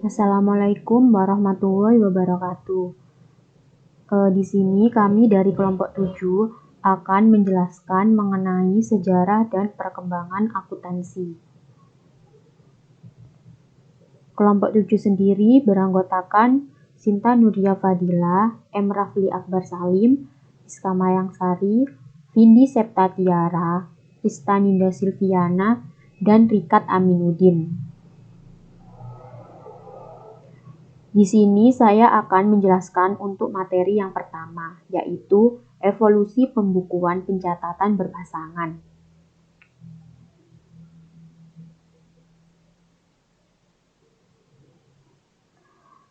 Assalamualaikum warahmatullahi wabarakatuh. Di sini kami dari kelompok 7 akan menjelaskan mengenai sejarah dan perkembangan akuntansi. Kelompok 7 sendiri beranggotakan Sinta Nuria Fadila, M. Rafli Akbar Salim, Rizka Mayangsari, Vindi Septa Tiara, Rista Ninda Silviana, dan Rikat Aminuddin. Di sini saya akan menjelaskan untuk materi yang pertama, yaitu evolusi pembukuan pencatatan berpasangan.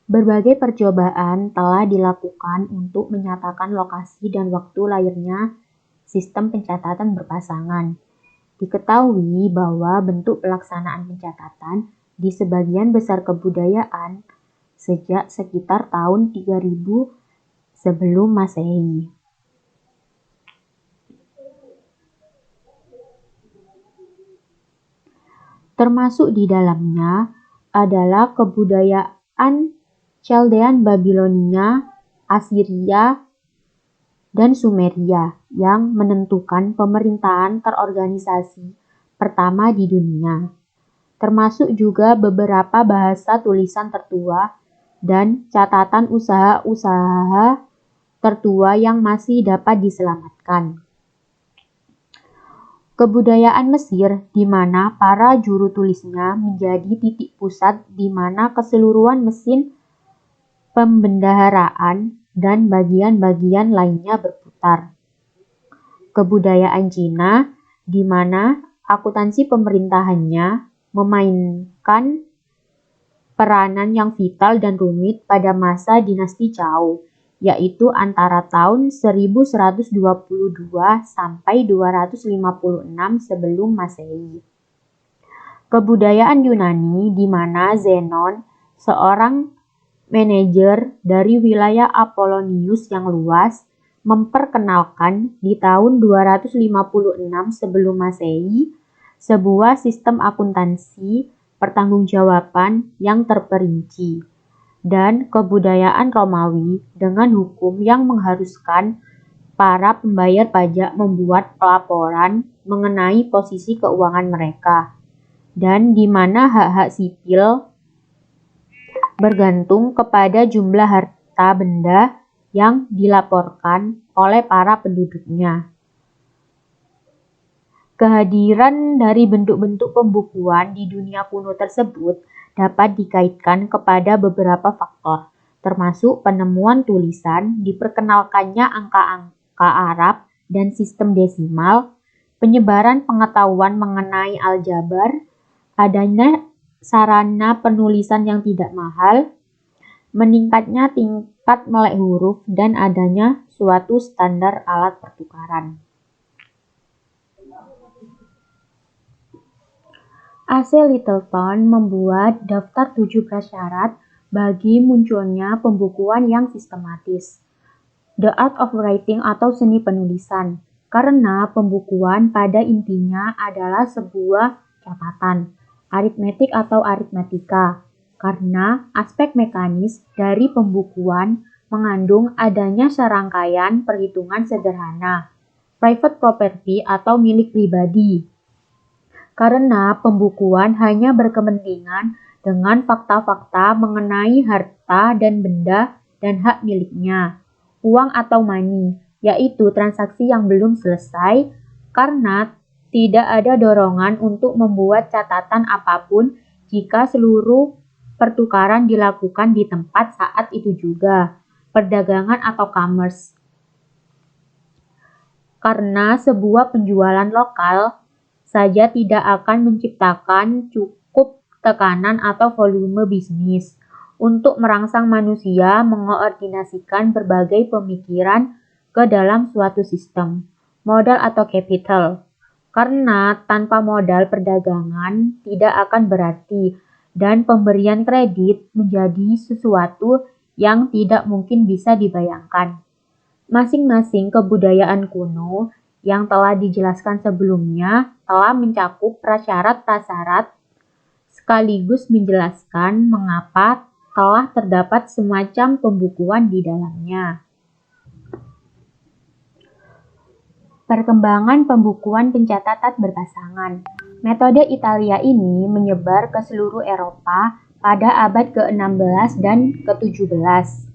Berbagai percobaan telah dilakukan untuk menyatakan lokasi dan waktu lahirnya sistem pencatatan berpasangan. Diketahui bahwa bentuk pelaksanaan pencatatan di sebagian besar kebudayaan sejak sekitar tahun 3000 sebelum Masehi. Termasuk di dalamnya adalah kebudayaan Chaldean Babilonia, Assyria, dan Sumeria yang menentukan pemerintahan terorganisasi pertama di dunia. Termasuk juga beberapa bahasa tulisan tertua dan catatan usaha-usaha tertua yang masih dapat diselamatkan. Kebudayaan Mesir, di mana para juru tulisnya menjadi titik pusat di mana keseluruhan mesin pembendaharaan dan bagian-bagian lainnya berputar. Kebudayaan Cina, di mana akuntansi pemerintahannya memainkan peranan yang vital dan rumit pada masa dinasti Zhou, yaitu antara tahun 1122 sampai 256 sebelum Masehi. Kebudayaan Yunani, di mana Zenon, seorang manajer dari wilayah Apollonius yang luas, memperkenalkan di tahun 256 sebelum Masehi sebuah sistem akuntansi pertanggungjawaban yang terperinci, dan kebudayaan Romawi dengan hukum yang mengharuskan para pembayar pajak membuat pelaporan mengenai posisi keuangan mereka, dan di mana hak-hak sipil bergantung kepada jumlah harta benda yang dilaporkan oleh para penduduknya. Kehadiran dari bentuk-bentuk pembukuan di dunia kuno tersebut dapat dikaitkan kepada beberapa faktor, termasuk penemuan tulisan, diperkenalkannya angka-angka Arab dan sistem desimal, penyebaran pengetahuan mengenai aljabar, adanya sarana penulisan yang tidak mahal, meningkatnya tingkat melek huruf, dan adanya suatu standar alat pertukaran. A.C. Littleton membuat daftar 7 prasyarat bagi munculnya pembukuan yang sistematis. The Art of Writing atau seni penulisan, karena pembukuan pada intinya adalah sebuah catatan, aritmetik atau aritmatika, karena aspek mekanis dari pembukuan mengandung adanya serangkaian perhitungan sederhana, private property atau milik pribadi, karena pembukuan hanya berkepentingan dengan fakta-fakta mengenai harta dan benda dan hak miliknya, uang atau money, yaitu transaksi yang belum selesai, karena tidak ada dorongan untuk membuat catatan apapun jika seluruh pertukaran dilakukan di tempat saat itu juga, perdagangan atau commerce. Karena sebuah penjualan lokal saja tidak akan menciptakan cukup tekanan atau volume bisnis untuk merangsang manusia mengoordinasikan berbagai pemikiran ke dalam suatu sistem, modal atau capital. Karena tanpa modal perdagangan tidak akan berarti, dan pemberian kredit menjadi sesuatu yang tidak mungkin bisa dibayangkan. Masing-masing kebudayaan kuno yang telah dijelaskan sebelumnya telah mencakup prasyarat-prasyarat sekaligus menjelaskan mengapa telah terdapat semacam pembukuan di dalamnya. Perkembangan pembukuan pencatatan berpasangan. Metode Italia ini menyebar ke seluruh Eropa pada abad ke-16 dan ke-17,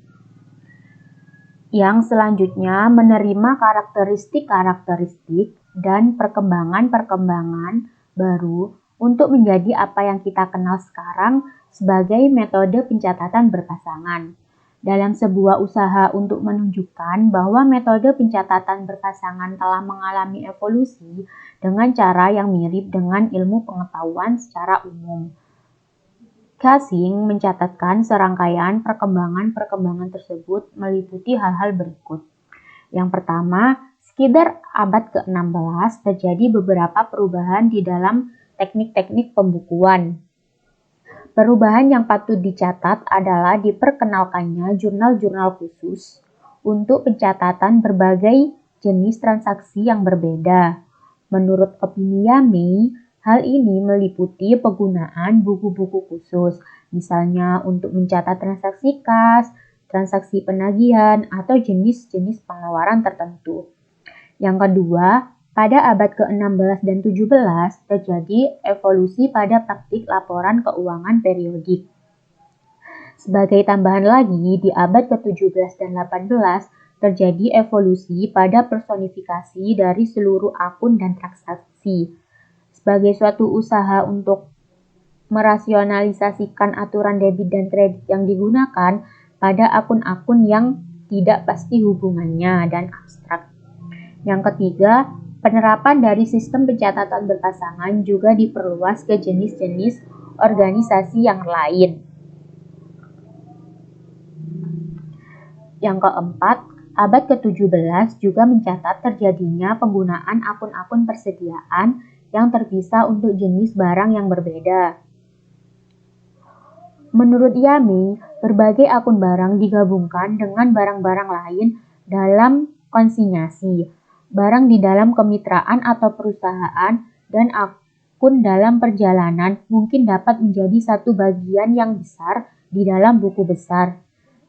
yang selanjutnya menerima karakteristik-karakteristik dan perkembangan-perkembangan baru untuk menjadi apa yang kita kenal sekarang sebagai metode pencatatan berpasangan. Dalam sebuah usaha untuk menunjukkan bahwa metode pencatatan berpasangan telah mengalami evolusi dengan cara yang mirip dengan ilmu pengetahuan secara umum, Casing mencatatkan serangkaian perkembangan-perkembangan tersebut meliputi hal-hal berikut. Yang pertama, sekitar abad ke-16 terjadi beberapa perubahan di dalam teknik-teknik pembukuan. Perubahan yang patut dicatat adalah diperkenalkannya jurnal-jurnal khusus untuk pencatatan berbagai jenis transaksi yang berbeda. Menurut opini Yamei, hal ini meliputi penggunaan buku-buku khusus, misalnya untuk mencatat transaksi kas, transaksi penagihan, atau jenis-jenis pengeluaran tertentu. Yang kedua, pada abad ke-16 dan 17 terjadi evolusi pada praktik laporan keuangan periodik. Sebagai tambahan lagi, di abad ke-17 dan 18 terjadi evolusi pada personifikasi dari seluruh akun dan transaksi. Sebagai suatu usaha untuk merasionalisasikan aturan debit dan kredit yang digunakan pada akun-akun yang tidak pasti hubungannya dan abstrak. Yang ketiga, penerapan dari sistem pencatatan berpasangan juga diperluas ke jenis-jenis organisasi yang lain. Yang keempat, abad ke-17 juga mencatat terjadinya penggunaan akun-akun persediaan yang terpisah untuk jenis barang yang berbeda. Menurut Yamei, berbagai akun barang digabungkan dengan barang-barang lain dalam konsinyasi, barang di dalam kemitraan atau perusahaan, dan akun dalam perjalanan mungkin dapat menjadi satu bagian yang besar di dalam buku besar,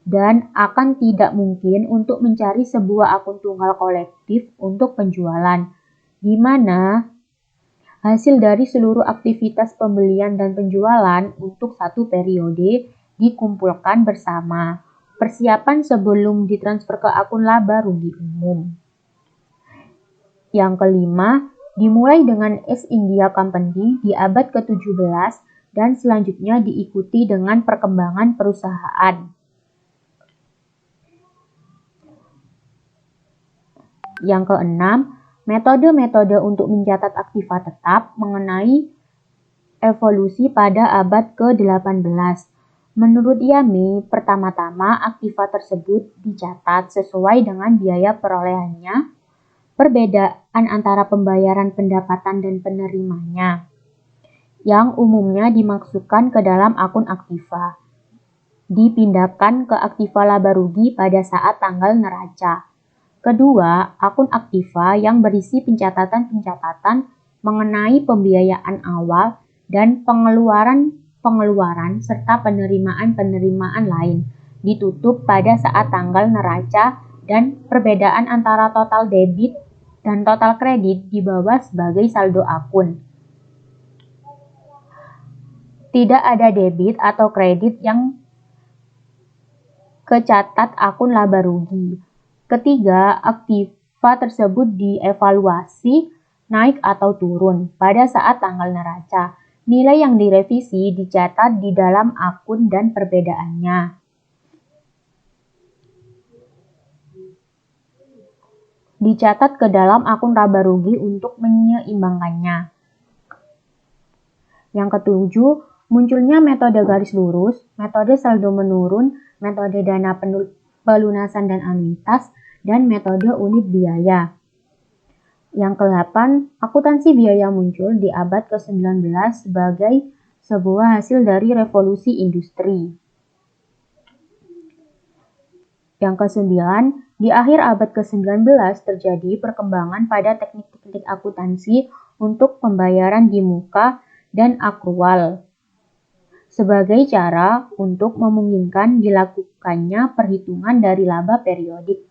dan akan tidak mungkin untuk mencari sebuah akun tunggal kolektif untuk penjualan, di mana hasil dari seluruh aktivitas pembelian dan penjualan untuk satu periode dikumpulkan bersama. Persiapan sebelum ditransfer ke akun laba rugi umum. Yang kelima, dimulai dengan East India Company di abad ke-17 dan selanjutnya diikuti dengan perkembangan perusahaan. Yang keenam, metode-metode untuk mencatat aktiva tetap mengenai evolusi pada abad ke-18. Menurut Yamei, pertama-tama aktiva tersebut dicatat sesuai dengan biaya perolehannya, perbedaan antara pembayaran pendapatan dan penerimanya, yang umumnya dimasukkan ke dalam akun aktiva, dipindahkan ke aktiva laba rugi pada saat tanggal neraca. Kedua, akun aktiva yang berisi pencatatan-pencatatan mengenai pembiayaan awal dan pengeluaran serta penerimaan-penerimaan lain ditutup pada saat tanggal neraca dan perbedaan antara total debit dan total kredit dibawa sebagai saldo akun. Tidak ada debit atau kredit yang kecatat akun laba rugi. Ketiga, aktiva tersebut dievaluasi naik atau turun pada saat tanggal neraca. Nilai yang direvisi dicatat di dalam akun dan perbedaannya dicatat ke dalam akun laba rugi untuk menyeimbangkannya. Yang ketujuh, munculnya metode garis lurus, metode saldo menurun, metode dana pelunasan dan anuitas, dan metode unit biaya. Yang ke-8, akuntansi biaya muncul di abad ke-19 sebagai sebuah hasil dari revolusi industri. Yang ke-9, di akhir abad ke-19 terjadi perkembangan pada teknik-teknik akuntansi untuk pembayaran di muka dan akrual. sebagai cara untuk memungkinkan dilakukannya perhitungan dari laba periodik.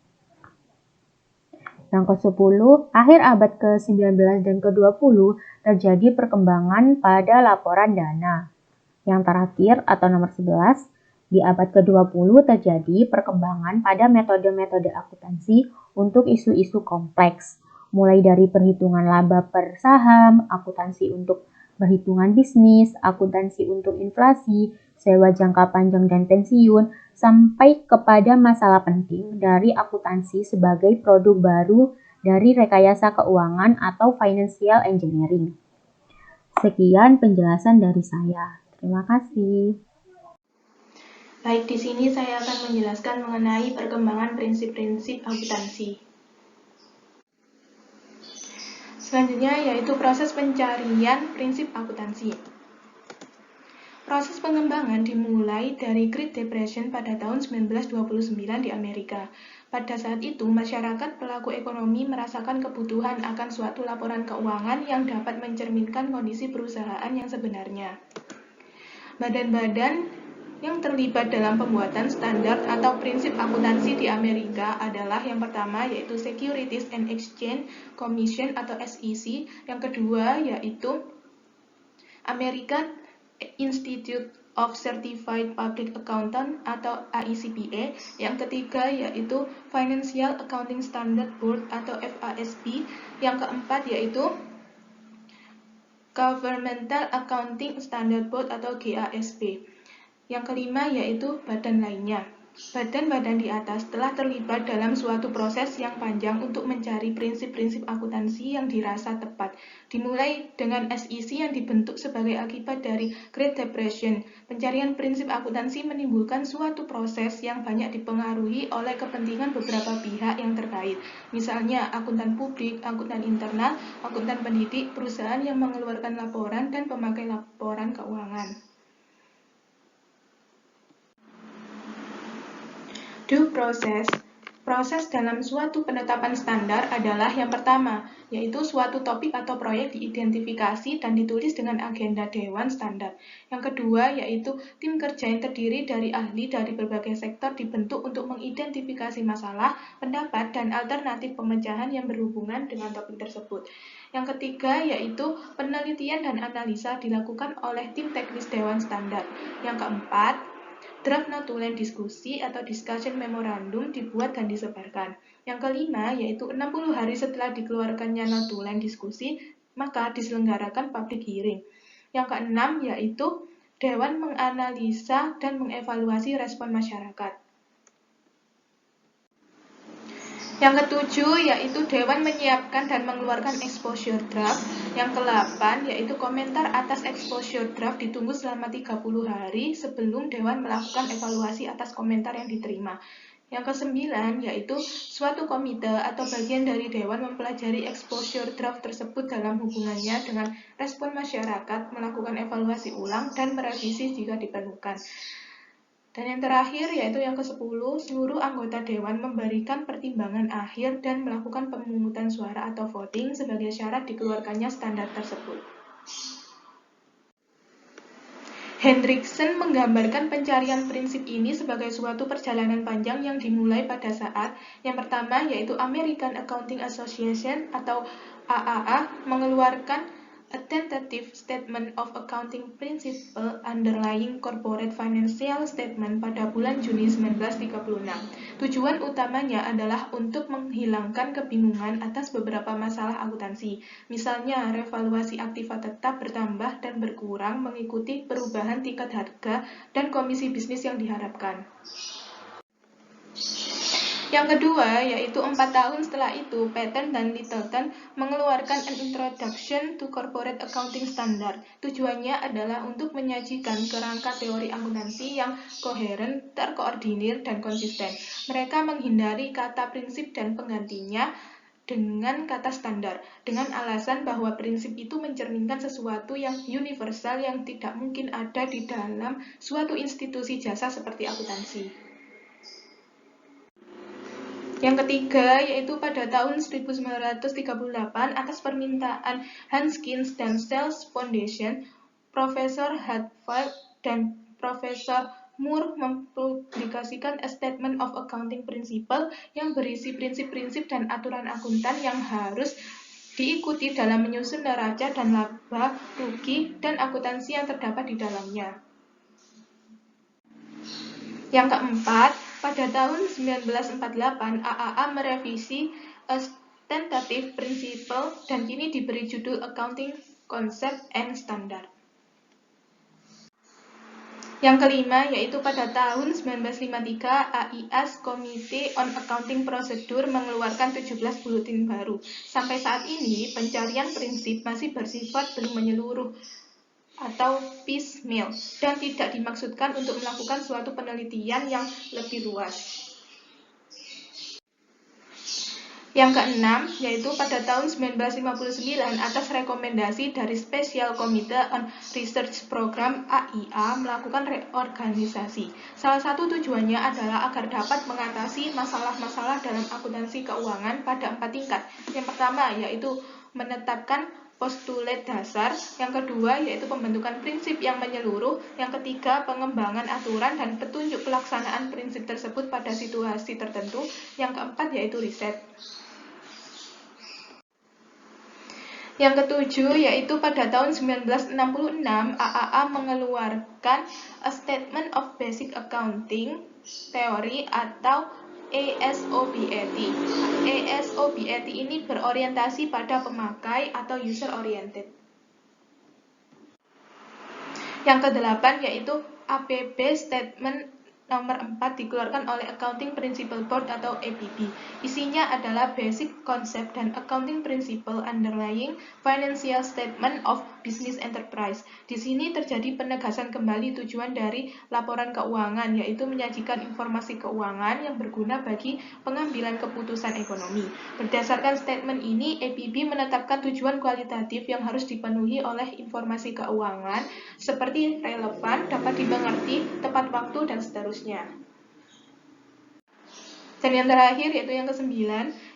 Yang ke-10, akhir abad ke-19 dan ke-20 terjadi perkembangan pada laporan dana. Yang terakhir atau nomor 11, di abad ke-20 terjadi perkembangan pada metode-metode akuntansi untuk isu-isu kompleks, mulai dari perhitungan laba per saham, akuntansi untuk perhitungan bisnis, akuntansi untuk inflasi, sewa jangka panjang dan pensiun, sampai kepada masalah penting dari akuntansi sebagai produk baru dari rekayasa keuangan atau financial engineering. Sekian penjelasan dari saya. Terima kasih. Baik, di sini saya akan menjelaskan mengenai perkembangan prinsip-prinsip akuntansi. Selanjutnya yaitu proses pencarian prinsip akuntansi. Proses pengembangan dimulai dari Great Depression pada tahun 1929 di Amerika. Pada saat itu, masyarakat pelaku ekonomi merasakan kebutuhan akan suatu laporan keuangan yang dapat mencerminkan kondisi perusahaan yang sebenarnya. Badan-badan yang terlibat dalam pembuatan standar atau prinsip akuntansi di Amerika adalah yang pertama yaitu Securities and Exchange Commission atau SEC, yang kedua yaitu American Institute of Certified Public Accountant atau AICPA, yang ketiga yaitu Financial Accounting Standard Board atau FASB, yang keempat yaitu Governmental Accounting Standard Board atau GASB. Yang kelima yaitu badan lainnya. Badan-badan di atas telah terlibat dalam suatu proses yang panjang untuk mencari prinsip-prinsip akuntansi yang dirasa tepat. Dimulai dengan SEC yang dibentuk sebagai akibat dari Great Depression. Pencarian prinsip akuntansi menimbulkan suatu proses yang banyak dipengaruhi oleh kepentingan beberapa pihak yang terkait. Misalnya akuntan publik, akuntan internal, akuntan pendidik, perusahaan yang mengeluarkan laporan, dan pemakai laporan keuangan. Due process. Proses dalam suatu penetapan standar adalah yang pertama, yaitu suatu topik atau proyek diidentifikasi dan ditulis dengan agenda Dewan Standar. Yang kedua, yaitu tim kerja yang terdiri dari ahli dari berbagai sektor dibentuk untuk mengidentifikasi masalah, pendapat, dan alternatif pemecahan yang berhubungan dengan topik tersebut. Yang ketiga, yaitu penelitian dan analisa dilakukan oleh tim teknis Dewan Standar. Yang keempat, draft notulen diskusi atau discussion memorandum dibuat dan disebarkan. Yang kelima, yaitu 60 hari setelah dikeluarkannya notulen diskusi, maka diselenggarakan public hearing. Yang keenam, yaitu Dewan menganalisa dan mengevaluasi respon masyarakat. Yang ketujuh, yaitu Dewan menyiapkan dan mengeluarkan exposure draft. Yang ke-8, yaitu komentar atas exposure draft ditunggu selama 30 hari sebelum Dewan melakukan evaluasi atas komentar yang diterima. Yang ke-9, yaitu suatu komite atau bagian dari Dewan mempelajari exposure draft tersebut dalam hubungannya dengan respon masyarakat, melakukan evaluasi ulang, dan merevisi jika diperlukan. Dan yang terakhir yaitu yang ke-10, seluruh anggota Dewan memberikan pertimbangan akhir dan melakukan pemungutan suara atau voting sebagai syarat dikeluarkannya standar tersebut. Hendrickson menggambarkan pencarian prinsip ini sebagai suatu perjalanan panjang yang dimulai pada saat yang pertama yaitu American Accounting Association atau AAA mengeluarkan A Tentative Statement of Accounting Principle Underlying Corporate Financial Statement pada bulan Juni 1936. Tujuan utamanya adalah untuk menghilangkan kebingungan atas beberapa masalah akuntansi. Misalnya, revaluasi aktiva tetap bertambah dan berkurang mengikuti perubahan tingkat harga dan komisi bisnis yang diharapkan. Yang kedua, yaitu 4 tahun setelah itu, Patten dan Littleton mengeluarkan An Introduction to Corporate Accounting Standard. Tujuannya adalah untuk menyajikan kerangka teori akuntansi yang koheren, terkoordinir, dan konsisten. Mereka menghindari kata prinsip dan penggantinya dengan kata standar, dengan alasan bahwa prinsip itu mencerminkan sesuatu yang universal yang tidak mungkin ada di dalam suatu institusi jasa seperti akuntansi. Yang ketiga, yaitu pada tahun 1938 atas permintaan Hans Kins dan Sells Foundation, Profesor Hatfield dan Profesor Moore mempublikasikan A Statement of Accounting Principle yang berisi prinsip-prinsip dan aturan akuntan yang harus diikuti dalam menyusun neraca dan laba, rugi, dan akuntansi yang terdapat di dalamnya. Yang keempat, pada tahun 1948, AAA merevisi A Tentative Principle dan kini diberi judul Accounting Concept and Standard. Yang kelima, yaitu pada tahun 1953, AIAS Committee on Accounting Procedure mengeluarkan 17 buletin baru. Sampai saat ini, pencarian prinsip masih bersifat belum menyeluruh atau piecemeal dan tidak dimaksudkan untuk melakukan suatu penelitian yang lebih luas. Yang keenam, yaitu pada tahun 1959 atas rekomendasi dari Special Committee on Research Program AIA melakukan reorganisasi. Salah satu tujuannya adalah agar dapat mengatasi masalah-masalah dalam akuntansi keuangan pada 4 tingkat. Yang pertama, yaitu menetapkan postulat dasar, yang kedua yaitu pembentukan prinsip yang menyeluruh, yang ketiga pengembangan aturan dan petunjuk pelaksanaan prinsip tersebut pada situasi tertentu, yang keempat yaitu riset. Yang ketujuh, yaitu pada tahun 1966, AAA mengeluarkan A Statement of Basic Accounting Theory atau ASOBAT. ASOBAT ini berorientasi pada pemakai atau user oriented. Yang kedelapan, yaitu APB Statement nomor 4 dikeluarkan oleh Accounting Principle Board atau APB. Isinya adalah basic concept dan accounting principle underlying financial statement of business enterprise. Di sini terjadi penegasan kembali tujuan dari laporan keuangan, yaitu menyajikan informasi keuangan yang berguna bagi pengambilan keputusan ekonomi. Berdasarkan statement ini, APB menetapkan tujuan kualitatif yang harus dipenuhi oleh informasi keuangan seperti relevan, dapat dimengerti, tepat waktu, dan seterusnya. Dan yang terakhir, yaitu yang ke-9,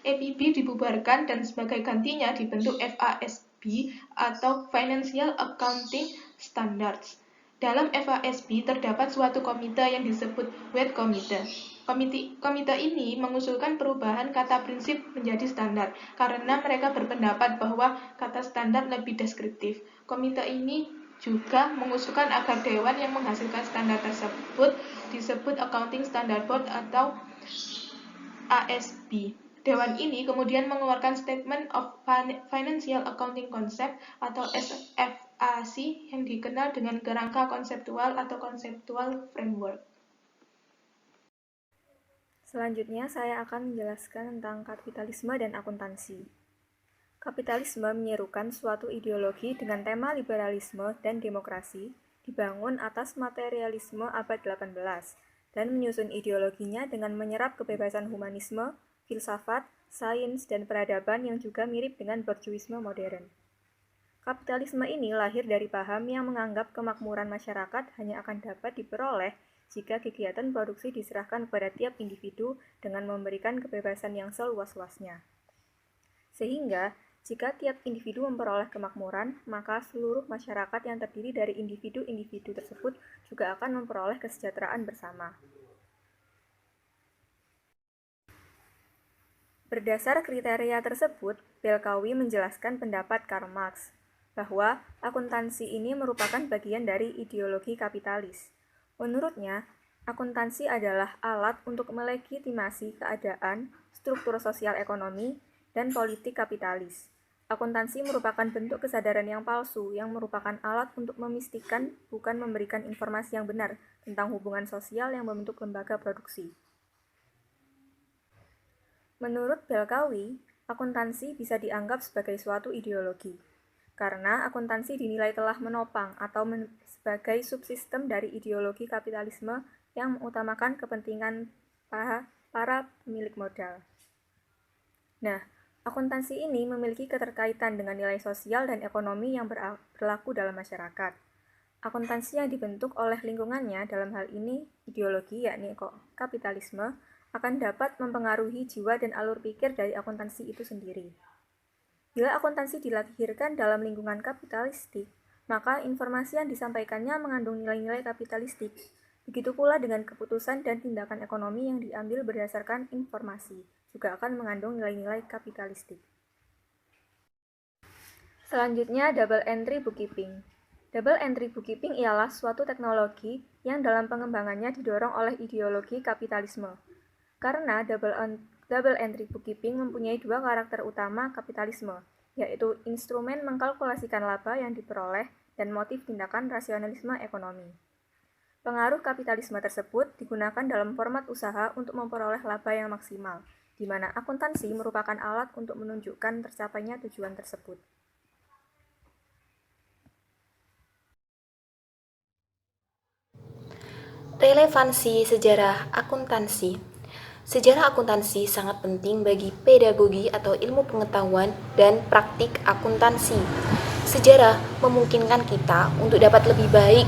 APB dibubarkan dan sebagai gantinya dibentuk FASB atau Financial Accounting Standards. Dalam FASB terdapat suatu komite yang disebut Wet Committee. Komite ini mengusulkan perubahan kata prinsip menjadi standar karena mereka berpendapat bahwa kata standar lebih deskriptif. Komite ini juga mengusulkan agar dewan yang menghasilkan standar tersebut disebut Accounting Standard Board atau ASB. Dewan ini kemudian mengeluarkan Statement of Financial Accounting Concept atau SFAC yang dikenal dengan kerangka konseptual atau Conceptual Framework. Selanjutnya saya akan menjelaskan tentang kapitalisme dan akuntansi. Kapitalisme menyerukan suatu ideologi dengan tema liberalisme dan demokrasi dibangun atas materialisme abad 18 dan menyusun ideologinya dengan menyerap kebebasan humanisme, filsafat, sains, dan peradaban yang juga mirip dengan borjuisme modern. Kapitalisme ini lahir dari paham yang menganggap kemakmuran masyarakat hanya akan dapat diperoleh jika kegiatan produksi diserahkan kepada tiap individu dengan memberikan kebebasan yang seluas-luasnya. Sehingga, jika tiap individu memperoleh kemakmuran, maka seluruh masyarakat yang terdiri dari individu-individu tersebut juga akan memperoleh kesejahteraan bersama. Berdasar kriteria tersebut, Belkawi menjelaskan pendapat Karl Marx bahwa akuntansi ini merupakan bagian dari ideologi kapitalis. Menurutnya, akuntansi adalah alat untuk melegitimasi keadaan, struktur sosial ekonomi, dan politik kapitalis. Akuntansi merupakan bentuk kesadaran yang palsu yang merupakan alat untuk memistikan, bukan memberikan informasi yang benar tentang hubungan sosial yang membentuk lembaga produksi. Menurut Belkawi, akuntansi bisa dianggap sebagai suatu ideologi, karena akuntansi dinilai telah menopang atau sebagai subsistem dari ideologi kapitalisme yang mengutamakan kepentingan para pemilik modal. Nah, akuntansi ini memiliki keterkaitan dengan nilai sosial dan ekonomi yang berlaku dalam masyarakat. Akuntansi yang dibentuk oleh lingkungannya, dalam hal ini ideologi yakni kapitalisme, akan dapat mempengaruhi jiwa dan alur pikir dari akuntansi itu sendiri. Bila akuntansi dilahirkan dalam lingkungan kapitalistik, maka informasi yang disampaikannya mengandung nilai-nilai kapitalistik. Begitu pula dengan keputusan dan tindakan ekonomi yang diambil berdasarkan informasi, juga akan mengandung nilai-nilai kapitalistik. Selanjutnya, double entry bookkeeping. Double entry bookkeeping ialah suatu teknologi yang dalam pengembangannya didorong oleh ideologi kapitalisme. Karena double entry bookkeeping mempunyai dua karakter utama kapitalisme, yaitu instrumen mengkalkulasikan laba yang diperoleh dan motif tindakan rasionalisme ekonomi. Pengaruh kapitalisme tersebut digunakan dalam format usaha untuk memperoleh laba yang maksimal, di mana akuntansi merupakan alat untuk menunjukkan tercapainya tujuan tersebut. Relevansi sejarah akuntansi. Sejarah akuntansi sangat penting bagi pedagogi atau ilmu pengetahuan dan praktik akuntansi. Sejarah memungkinkan kita untuk dapat lebih baik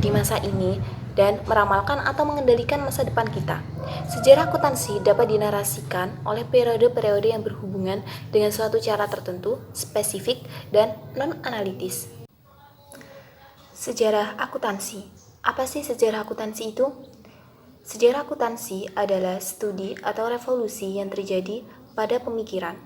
di masa ini dan meramalkan atau mengendalikan masa depan kita. Sejarah akuntansi dapat dinarasikan oleh periode-periode yang berhubungan dengan suatu cara tertentu, spesifik, dan non-analitis. Sejarah akuntansi. Apa sih sejarah akuntansi itu? Sejarah akuntansi adalah studi atau revolusi yang terjadi pada pemikiran,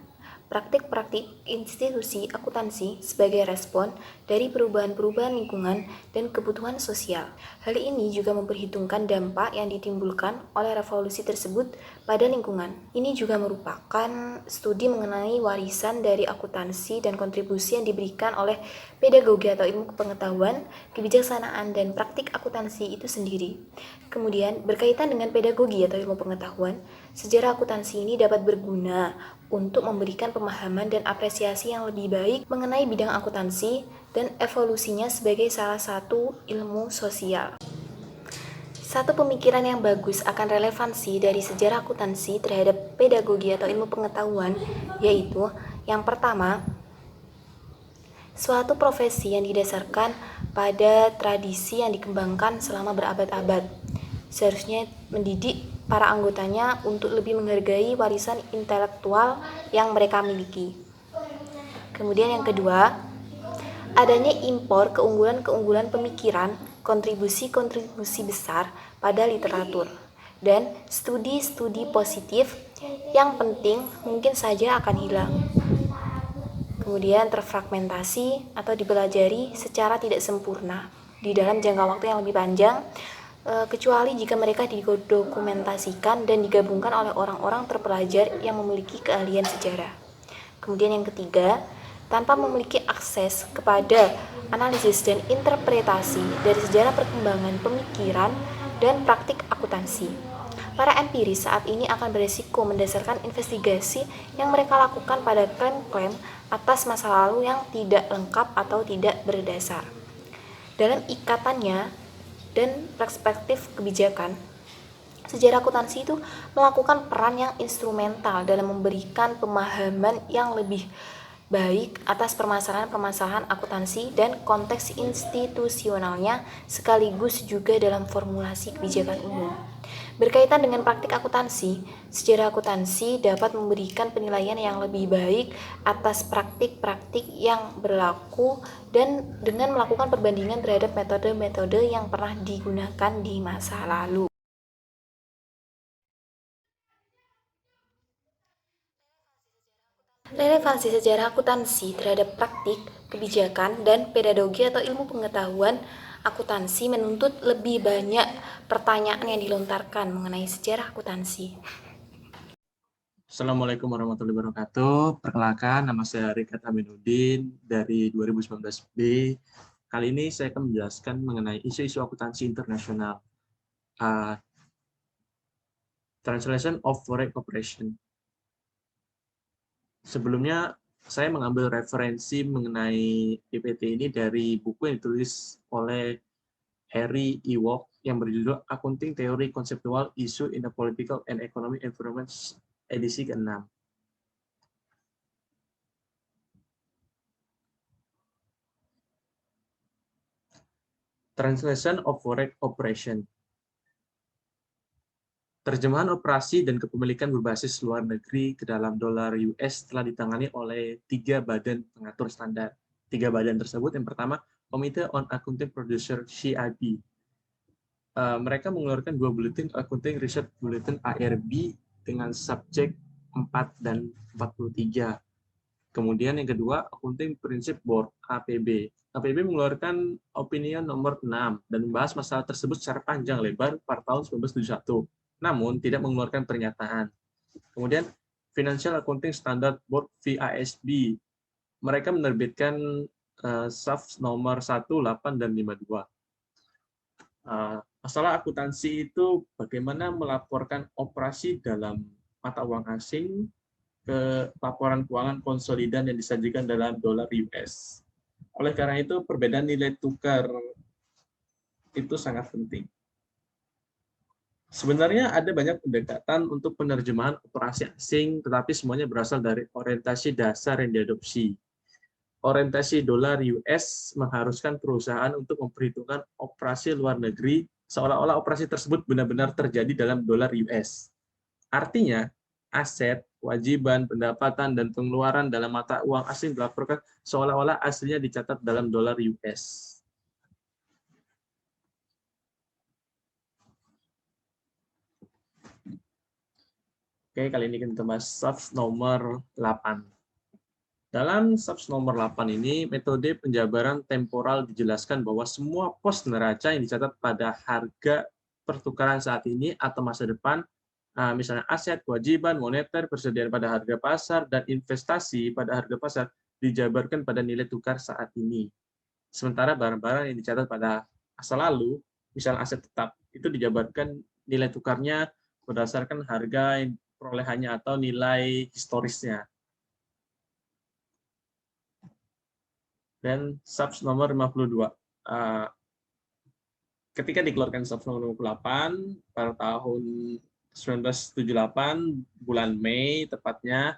praktik-praktik institusi akuntansi sebagai respon dari perubahan-perubahan lingkungan dan kebutuhan sosial. Hal ini juga memperhitungkan dampak yang ditimbulkan oleh revolusi tersebut pada lingkungan. Ini juga merupakan studi mengenai warisan dari akuntansi dan kontribusi yang diberikan oleh pedagogi atau ilmu pengetahuan, kebijaksanaan, dan praktik akuntansi itu sendiri. Kemudian, berkaitan dengan pedagogi atau ilmu pengetahuan, sejarah akuntansi ini dapat berguna untuk memberikan pemahaman dan apresiasi yang lebih baik mengenai bidang akuntansi dan evolusinya sebagai salah satu ilmu sosial. Satu pemikiran yang bagus akan relevansi dari sejarah akuntansi terhadap pedagogi atau ilmu pengetahuan, yaitu yang pertama, suatu profesi yang didasarkan pada tradisi yang dikembangkan selama berabad-abad. Seharusnya mendidik para anggotanya untuk lebih menghargai warisan intelektual yang mereka miliki. Kemudian yang kedua, adanya impor keunggulan-keunggulan pemikiran, kontribusi-kontribusi besar pada literatur, dan studi-studi positif yang penting mungkin saja akan hilang. Kemudian terfragmentasi atau dipelajari secara tidak sempurna di dalam jangka waktu yang lebih panjang, kecuali jika mereka didokumentasikan dan digabungkan oleh orang-orang terpelajar yang memiliki keahlian sejarah. Kemudian yang ketiga, tanpa memiliki akses kepada analisis dan interpretasi dari sejarah perkembangan pemikiran dan praktik akuntansi. Para empiris saat ini akan berisiko mendasarkan investigasi yang mereka lakukan pada klaim-klaim atas masa lalu yang tidak lengkap atau tidak berdasar. Dalam ikatannya dan perspektif kebijakan, sejarah akuntansi itu melakukan peran yang instrumental dalam memberikan pemahaman yang lebih baik atas permasalahan-permasalahan akuntansi dan konteks institusionalnya, sekaligus juga dalam formulasi kebijakan umum. Berkaitan dengan praktik akuntansi, sejarah akuntansi dapat memberikan penilaian yang lebih baik atas praktik-praktik yang berlaku dan dengan melakukan perbandingan terhadap metode-metode yang pernah digunakan di masa lalu. Relevansi sejarah akuntansi terhadap praktik, kebijakan, dan pedagogi atau ilmu pengetahuan akuntansi menuntut lebih banyak pertanyaan yang dilontarkan mengenai sejarah akuntansi. Assalamualaikum warahmatullahi wabarakatuh. Perkenalkan, nama saya Rikat Aminuddin dari 2019B. Kali ini saya akan menjelaskan mengenai isu-isu akuntansi internasional. Translation of Foreign Operation. Sebelumnya, saya mengambil referensi mengenai PPT ini dari buku yang ditulis oleh Harry Ewok yang berjudul Accounting Theory Conceptual Issue in the Political and Economic Environment, edisi ke-6. Translation of Foreign Operation. Terjemahan operasi dan kepemilikan berbasis luar negeri ke dalam dolar US telah ditangani oleh 3 badan pengatur standar. 3 badan tersebut, yang pertama, Committee on Accounting Producer CIP. Mereka mengeluarkan 2 bulletin Accounting Research Bulletin ARB dengan subjek 4 dan 43. Kemudian yang kedua, Accounting Principle Board APB. APB mengeluarkan opinion nomor 6 dan membahas masalah tersebut secara panjang lebar pada tahun 1971, namun tidak mengeluarkan pernyataan. Kemudian Financial Accounting Standard Board FASB. Mereka menerbitkan SAFS nomor 1, 8, dan 52. Masalah akuntansi itu bagaimana melaporkan operasi dalam mata uang asing ke laporan keuangan konsolidan yang disajikan dalam dolar US. Oleh karena itu, perbedaan nilai tukar itu sangat penting. Sebenarnya ada banyak pendekatan untuk penerjemahan operasi asing, tetapi semuanya berasal dari orientasi dasar yang diadopsi. Orientasi dolar US mengharuskan perusahaan untuk memperhitungkan operasi luar negeri seolah-olah operasi tersebut benar-benar terjadi dalam dolar US. Artinya, aset, kewajiban, pendapatan, dan pengeluaran dalam mata uang asing dilaporkan seolah-olah aslinya dicatat dalam dolar US. Oke, kali ini kita bahas SAFS nomor 8. Dalam SAFS nomor 8 ini, metode penjabaran temporal dijelaskan bahwa semua pos neraca yang dicatat pada harga pertukaran saat ini atau masa depan, misalnya aset, kewajiban, moneter, persediaan pada harga pasar, dan investasi pada harga pasar, dijabarkan pada nilai tukar saat ini. Sementara barang-barang yang dicatat pada masa lalu, misalnya aset tetap, itu dijabarkan nilai tukarnya berdasarkan harga perolehannya atau nilai historisnya. Dan SAFS nomor 52. Ketika dikeluarkan SAFS nomor 58 pada tahun 1978, bulan Mei tepatnya,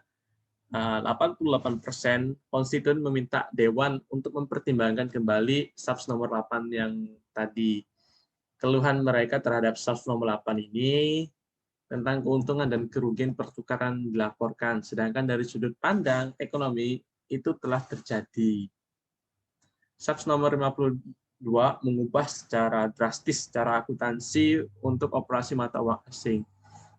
88% konstituen meminta Dewan untuk mempertimbangkan kembali SAFS nomor 8 yang tadi. Keluhan mereka terhadap SAFS nomor 8 ini tentang keuntungan dan kerugian pertukaran dilaporkan, sedangkan dari sudut pandang ekonomi itu telah terjadi. SAFS nomor 52 mengubah secara drastis cara akuntansi untuk operasi mata uang asing.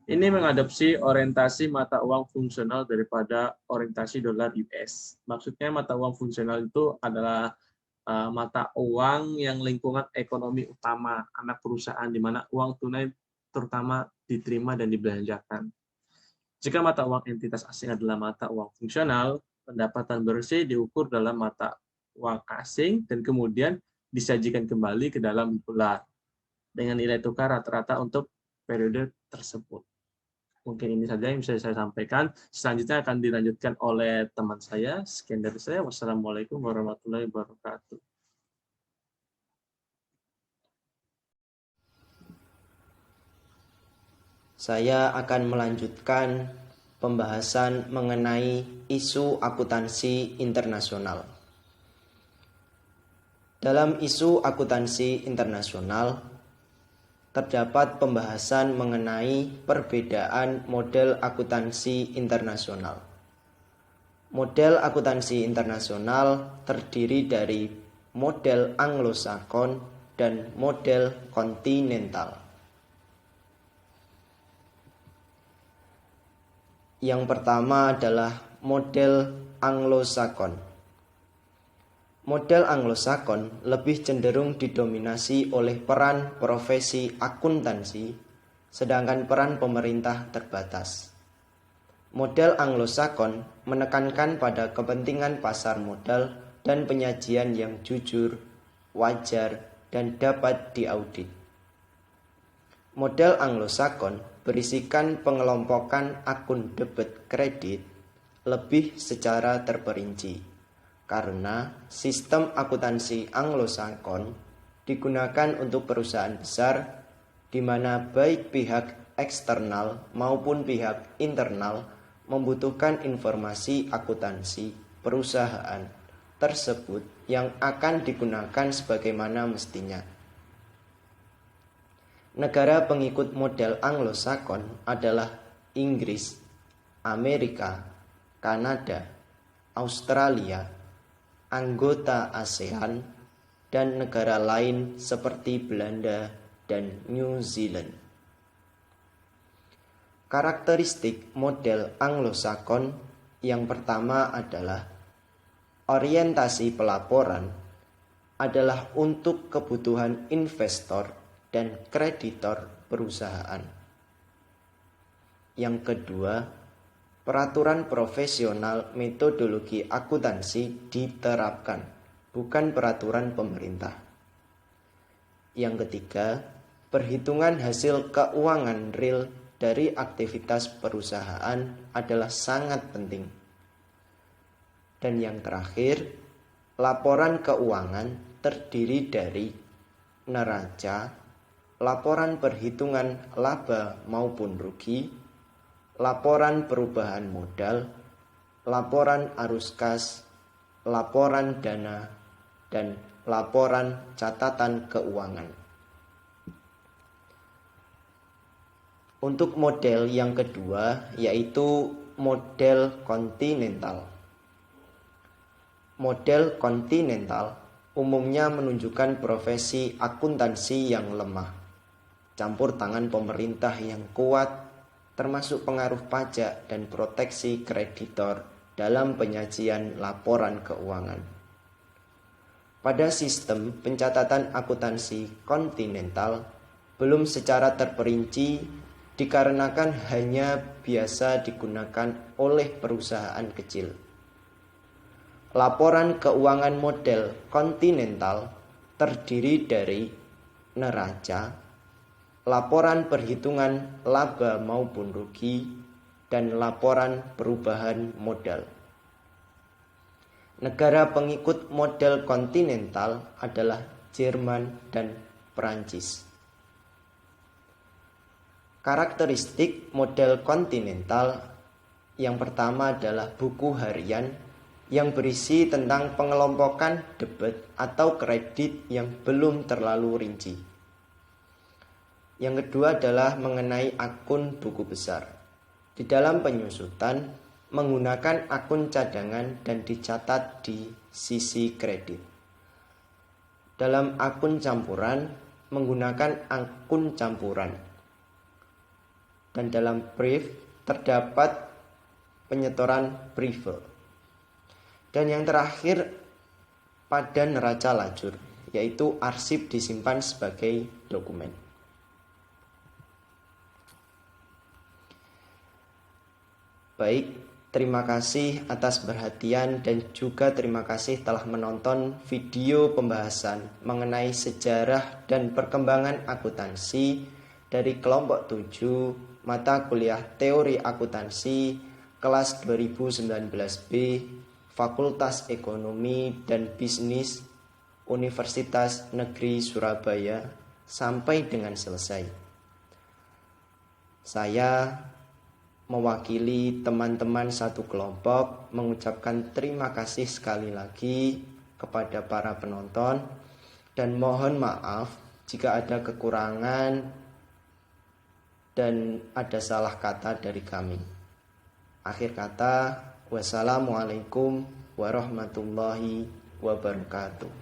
Ini mengadopsi orientasi mata uang fungsional daripada orientasi dolar US. Maksudnya mata uang fungsional itu adalah mata uang yang lingkungan ekonomi utama anak perusahaan, di mana uang tunai terutama diterima dan dibelanjakan. Jika mata uang entitas asing adalah mata uang fungsional, pendapatan bersih diukur dalam mata uang asing dan kemudian disajikan kembali ke dalam dolar dengan nilai tukar rata-rata untuk periode tersebut. Mungkin ini saja yang bisa saya sampaikan. Selanjutnya akan dilanjutkan oleh teman saya. Sekian dari saya. Wassalamualaikum warahmatullahi wabarakatuh. Saya akan melanjutkan pembahasan mengenai isu akuntansi internasional. Dalam isu akuntansi internasional, terdapat pembahasan mengenai perbedaan model akuntansi internasional. Model akuntansi internasional terdiri dari model Anglo-Sakon dan model kontinental. Yang pertama adalah model Anglo-Sakon. Model Anglo-Sakon lebih cenderung didominasi oleh peran profesi akuntansi, sedangkan peran pemerintah terbatas. Model Anglo-Sakon menekankan pada kepentingan pasar modal dan penyajian yang jujur, wajar, dan dapat diaudit. Model Anglo-Sakon berisikan pengelompokan akun debit kredit lebih secara terperinci, karena sistem akuntansi Anglo-Sakon digunakan untuk perusahaan besar di mana baik pihak eksternal maupun pihak internal membutuhkan informasi akuntansi perusahaan tersebut yang akan digunakan sebagaimana mestinya. Negara pengikut model Anglo-Sakon adalah Inggris, Amerika, Kanada, Australia, anggota ASEAN, dan negara lain seperti Belanda dan New Zealand. Karakteristik model Anglo-Sakon yang pertama adalah orientasi pelaporan adalah untuk kebutuhan investor dan kreditor perusahaan. Yang kedua, peraturan profesional metodologi akuntansi diterapkan, bukan peraturan pemerintah. Yang ketiga, perhitungan hasil keuangan real dari aktivitas perusahaan adalah sangat penting. Dan yang terakhir, laporan keuangan terdiri dari neraca, laporan perhitungan laba maupun rugi, laporan perubahan modal, laporan arus kas, laporan dana, dan laporan catatan keuangan. Untuk model yang kedua yaitu model kontinental. Model kontinental umumnya menunjukkan profesi akuntansi yang lemah, campur tangan pemerintah yang kuat, termasuk pengaruh pajak dan proteksi kreditor dalam penyajian laporan keuangan. Pada sistem pencatatan akuntansi kontinental belum secara terperinci dikarenakan hanya biasa digunakan oleh perusahaan kecil. Laporan keuangan model kontinental terdiri dari neraca, laporan perhitungan laba maupun rugi, dan laporan perubahan modal. Negara pengikut model kontinental adalah Jerman dan Perancis. Karakteristik model kontinental yang pertama adalah buku harian yang berisi tentang pengelompokan debit atau kredit yang belum terlalu rinci. Yang kedua adalah mengenai akun buku besar. Di dalam penyusutan menggunakan akun cadangan dan dicatat di sisi kredit. Dalam akun campuran menggunakan akun campuran. Dan dalam brief terdapat penyetoran briefer. Dan yang terakhir pada neraca lajur, yaitu arsip disimpan sebagai dokumen. Baik, terima kasih atas perhatian dan juga terima kasih telah menonton video pembahasan mengenai sejarah dan perkembangan akuntansi dari kelompok 7 mata kuliah teori akuntansi kelas 2019B Fakultas Ekonomi dan Bisnis Universitas Negeri Surabaya sampai dengan selesai. Saya mewakili teman-teman satu kelompok mengucapkan terima kasih sekali lagi kepada para penonton dan mohon maaf jika ada kekurangan dan ada salah kata dari kami. Akhir kata, wassalamualaikum warahmatullahi wabarakatuh.